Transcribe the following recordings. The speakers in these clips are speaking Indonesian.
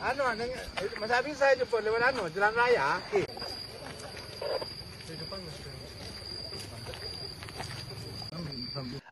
Mas Abi saya jemput lewat jalan raya.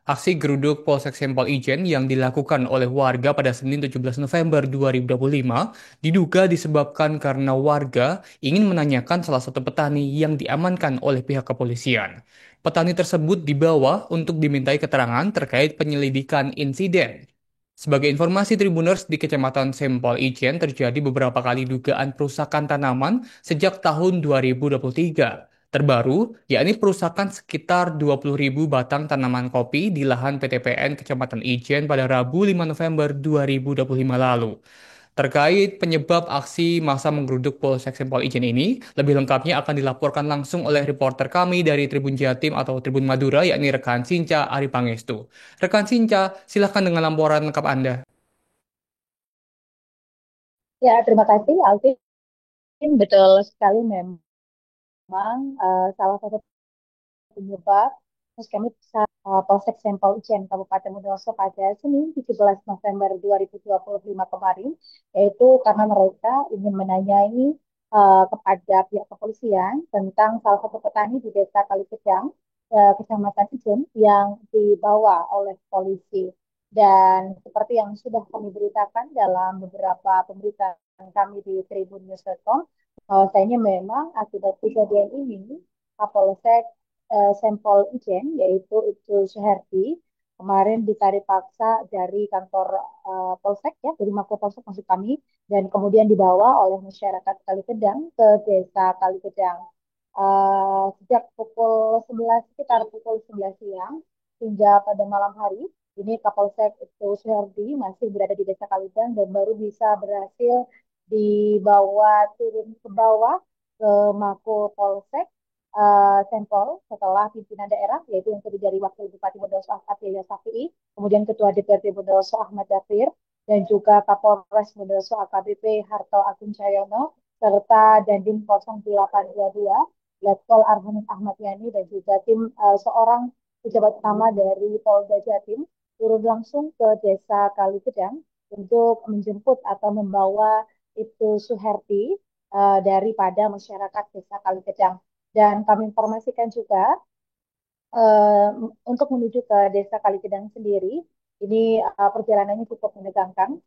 Aksi geruduk Polsek Sempol Ijen yang dilakukan oleh warga pada Senin 17 November 2025 diduga disebabkan karena warga ingin menanyakan salah satu petani yang diamankan oleh pihak kepolisian. Petani tersebut dibawa untuk dimintai keterangan terkait penyelidikan insiden. Sebagai informasi Tribuners, di Kecamatan Sempol Ijen terjadi beberapa kali dugaan perusakan tanaman sejak tahun 2023. Terbaru, yakni perusakan sekitar 20.000 batang tanaman kopi di lahan PTPN Kecamatan Ijen pada Rabu 5 November 2025 lalu. Terkait penyebab aksi massa menggeruduk Polsek Sempol Ijen ini, lebih lengkapnya akan dilaporkan langsung oleh reporter kami dari Tribun Jatim atau Tribun Madura, yakni rekan Sinca Ari Pangestu. Rekan Sinca, silahkan dengan laporan lengkap Anda. Ya, terima kasih Alvin. Betul sekali memang salah satu penyebab terus kami bisa Polsek Sempol Ijen Kabupaten Bondowoso pada Senin 17 November 2025 kemarin, yaitu karena mereka ingin menanyai kepada pihak kepolisian tentang salah satu petani di Desa Kalikejang, Kecamatan Ijen yang dibawa oleh polisi. Dan seperti yang sudah kami beritakan dalam beberapa pemberitaan kami di tribunnews.com, bahwasanya memang akibat kejadian ini Kapolsek Sempol Ijen, yaitu Ibtu Suherdi, kemarin ditarik paksa dari kantor Polsek, ya, dari Mako Polsek maksud kami, dan kemudian dibawa oleh masyarakat Kalikedang ke Desa Kalikedang. Sejak sekitar pukul 11 siang hingga pada malam hari, ini Kapolsek Ibtu Suherdi masih berada di Desa Kalikedang dan baru bisa berhasil dibawa turun ke bawah ke Mako Polsek Sempol setelah pimpinan daerah, yaitu yang terdiri dari Wakil Bupati Bondowoso Ahmad Yahya Syafi'i, kemudian Ketua DPRD Bondowoso Ahmad Dafir, dan juga Kapolres Bondowoso AKBP Harto Agung Cahyono, serta Dandim 0822, Letkol Arhanin Ahmad Yani, dan juga tim seorang pejabat utama dari Polda Jatim turun langsung ke Desa Kalikedang untuk menjemput atau membawa Ibtu Suherdi daripada masyarakat Desa Kalikedang. Dan kami informasikan juga eh, untuk menuju ke Desa Kalikedang sendiri, ini perjalanannya cukup menegangkan,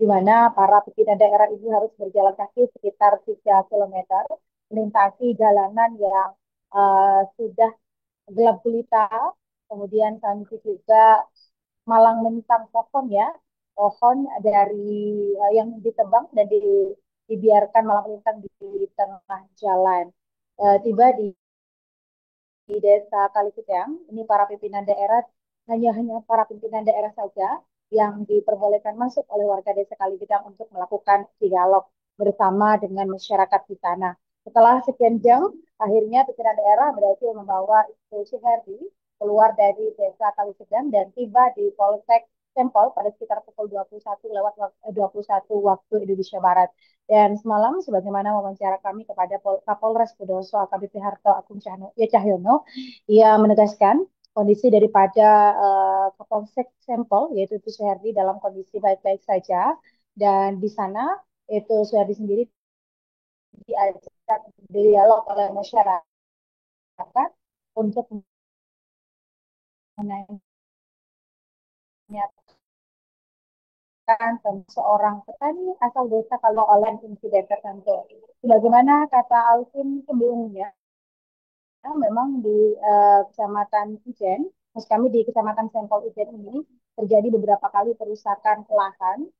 di mana para pimpinan daerah ini harus berjalan kaki sekitar 3 kilometer, melintasi jalanan yang sudah gelap gulita, kemudian kami juga malang melintang pohon, ya, pohon dari yang ditebang dan dibiarkan malang melintang di tengah jalan. Tiba di Desa Kalikedang, ini para pimpinan daerah, hanya para pimpinan daerah saja yang diperbolehkan masuk oleh warga Desa Kalikedang untuk melakukan dialog bersama dengan masyarakat di sana. Setelah sekian jam, akhirnya pimpinan daerah berhasil membawa Ibu Suherdi keluar dari Desa Kalikedang dan tiba di Polsek Sempol pada sekitar pukul 21 lewat 21 waktu Indonesia Barat. Dan semalam, sebagaimana wawancara kami kepada Kapolres Bondowoso AKBP Harto Agung Cahyono, ia menegaskan kondisi daripada Kapolsek Sempol, yaitu itu Suherdi, dalam kondisi baik-baik saja. Dan di sana, itu Suherdi sendiri diajak dialog oleh masyarakat untuk menanyakan tentang seorang petani asal desa kalau oleh insiden tertentu. Sebagaimana kata Alvin sebelumnya, memang di Kecamatan Ijen, maksud kami di Kecamatan Sempol Ijen ini terjadi beberapa kali perusakan lahan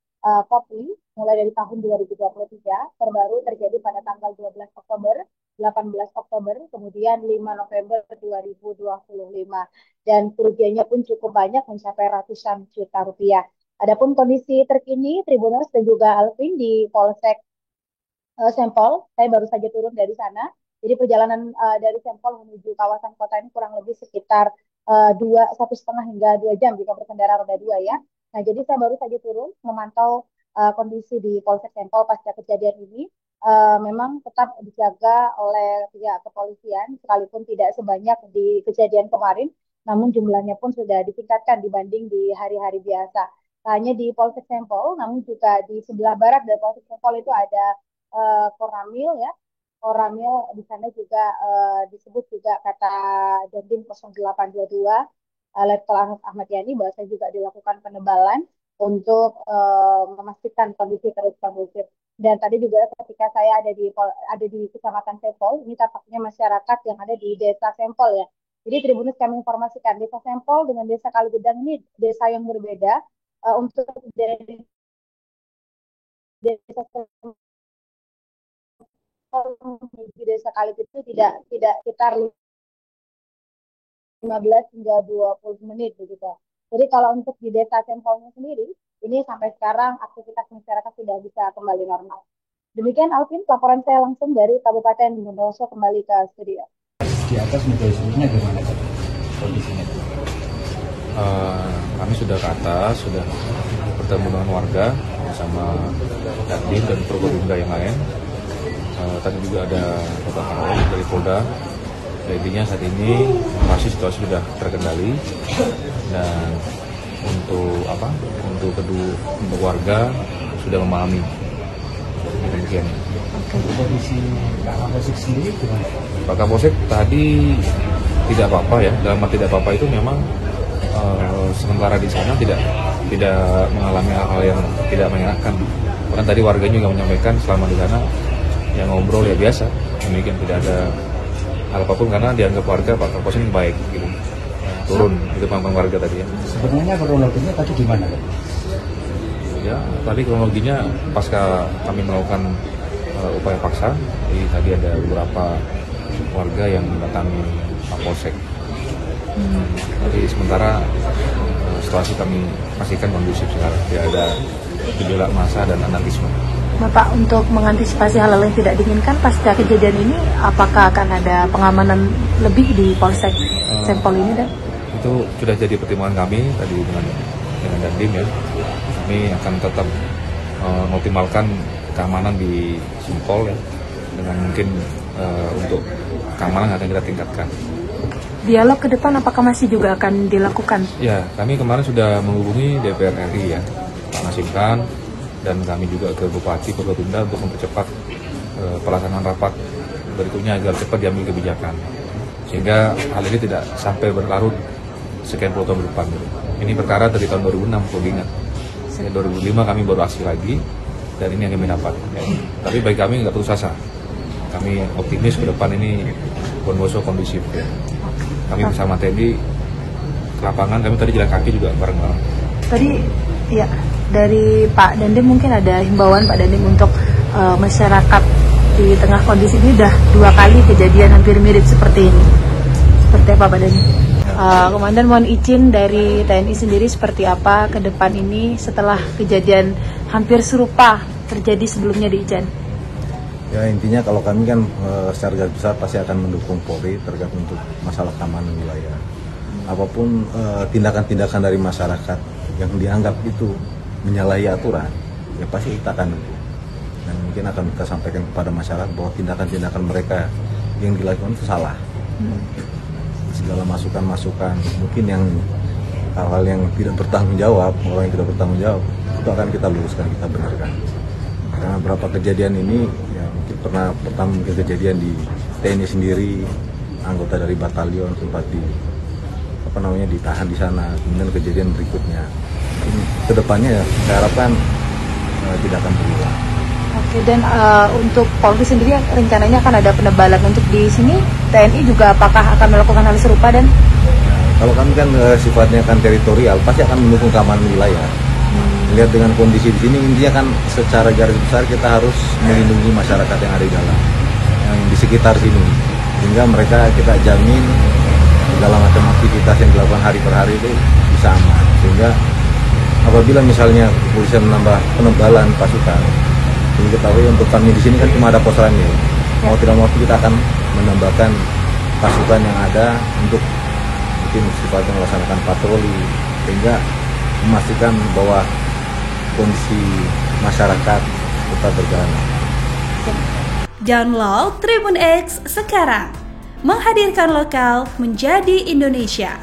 kopi mulai dari tahun 2023, terbaru terjadi pada tanggal 12 Oktober, 18 Oktober, kemudian 5 November 2025. Dan kerugiannya pun cukup banyak, mencapai ratusan juta rupiah. Adapun kondisi terkini Tribuners dan juga Alvin di Polsek Sempol, saya baru saja turun dari sana. Jadi perjalanan dari Sempol menuju kawasan kota ini kurang lebih sekitar 1,5 hingga 2 jam jika berkendara roda dua, ya. Nah, jadi saya baru saja turun memantau kondisi di Polsek Sempol pasca kejadian ini. Memang tetap dijaga oleh pihak kepolisian, sekalipun tidak sebanyak di kejadian kemarin, namun jumlahnya pun sudah ditingkatkan dibanding di hari-hari biasa. Tak hanya di Polsek Sempol, namun juga di sebelah barat dari Polsek Sempol itu ada Koramil ya. Koramil di sana juga disebut juga kata Dandim 0822 Letkol Ahmad Yani bahwa juga dilakukan penebalan untuk memastikan kondisi terus kondusif. Dan tadi juga ketika saya ada di Kecamatan Sempol, ini tampaknya masyarakat yang ada di Desa Sempol ya. Jadi Tribunus kami informasikan Desa Sempol dengan Desa Kaligedang ini desa yang berbeda. Untuk dari Desa Sempol menuju Desa Kaligedang itu tidak sekitar 15 hingga 20 menit begitu. Jadi kalau untuk di Desa Sempolnya sendiri, ini sampai sekarang aktivitas masyarakat sudah bisa kembali normal. Demikian Alvin, laporan saya langsung dari Kabupaten Bondowoso kembali ke studio. Di atas mekanismenya bagaimana kondisinya? Kami sudah ke atas, sudah bertemu dengan warga bersama Dandim dan Prokopimda yang lain. Tadi juga ada Bapak Kapolres dari Polda. Intinya saat ini masih situasi sudah terkendali dan untuk warga sudah memahami. Demikian. Kondisi Pak Kapolsek sendiri gimana? Pak Kapolsek tadi tidak apa-apa ya, dalam arti tidak apa-apa itu memang sementara di sana tidak mengalami hal-hal yang tidak menyenangkan. Bahkan tadi warganya juga menyampaikan selama di sana yang ngobrol ya biasa, demikian tidak ada hal apapun karena dianggap warga Pak Kapolsek ini baik gitu. Turun itu pengalaman warga tadi ya. Sebenarnya kronologinya tadi gimana? Ya, tadi kronologinya pasca kami melakukan upaya paksa, jadi tadi ada beberapa warga yang mendatangi Kapolsek. Jadi sementara situasi kami pastikan kondusif sekarang, tidak ada gejolak massa dan anarkisme. Bapak, untuk mengantisipasi hal-hal yang tidak diinginkan pasca kejadian ini, apakah akan ada pengamanan lebih di Polsek Sempol ini, Dan? Itu sudah jadi pertimbangan kami tadi dengan Dandim ya. Kami akan tetap mengoptimalkan keamanan di Sempol ya, dengan mungkin untuk keamanan akan kita tingkatkan. Dialog ke depan apakah masih juga akan dilakukan? Ya, kami kemarin sudah menghubungi DPR RI ya, Pak Nasimkan, dan kami juga ke Bupati Prokopimda untuk mempercepat pelaksanaan rapat berikutnya agar cepat diambil kebijakan. Sehingga hal ini tidak sampai berlarut sekian puluh tahun ke depan. Ini perkara dari tahun 2006, kalau diingat. 2005 kami baru aksi lagi, dan ini yang kami dapat. Ya. Tapi bagi kami nggak putus asa. Kami optimis ke depan ini Bondowoso kondusif. Ya. Kami bersama TNI ke lapangan, kami tadi jalan kaki juga bareng-bareng. Tadi, ya, dari Pak Dandim mungkin ada himbauan Pak Dandim untuk masyarakat di tengah kondisi ini udah 2 kali kejadian hampir mirip seperti ini. Seperti apa Pak Dandim? Komandan mohon izin dari TNI sendiri seperti apa ke depan ini setelah kejadian hampir serupa terjadi sebelumnya di Ijen? Ya intinya kalau kami kan secara garis besar pasti akan mendukung Polri terkait untuk masalah keamanan wilayah. Apapun tindakan-tindakan dari masyarakat yang dianggap itu menyalahi aturan, ya pasti kita akan dukung. Dan mungkin akan kita sampaikan kepada masyarakat bahwa tindakan-tindakan mereka yang dilakukan itu salah. Segala masukan-masukan, mungkin yang hal-hal yang tidak bertanggung jawab, orang yang tidak bertanggung jawab, itu akan kita luruskan, kita benarkan. Karena beberapa kejadian ini, ya mungkin pertama mungkin kejadian di TNI sendiri, anggota dari batalion sempat ditahan di sana, kemudian kejadian berikutnya. Kedepannya ya, saya harapkan tidak akan berulang. Oke, dan untuk Polri sendiri rencananya akan ada penebalan untuk di sini. TNI juga apakah akan melakukan hal serupa dan? Kalau kami kan sifatnya kan teritorial, pasti akan mendukung keamanan wilayah. Lihat dengan kondisi di sini, intinya kan secara garis besar kita harus melindungi masyarakat yang ada di dalam, yang di sekitar sini, sehingga mereka kita jamin segala macam aktivitas yang dilakukan hari per hari itu bisa aman. Sehingga apabila misalnya kepolisian menambah penebalan pasukan, jadi ketahui untuk kami di sini kan cuma ada pos Ramil. Mau tidak mau kita akan menambahkan pasukan yang ada untuk mungkin sifatnya melaksanakan patroli, sehingga memastikan bahwa kondisi masyarakat tetap berjalan. Download Tribun X sekarang, menghadirkan lokal menjadi Indonesia.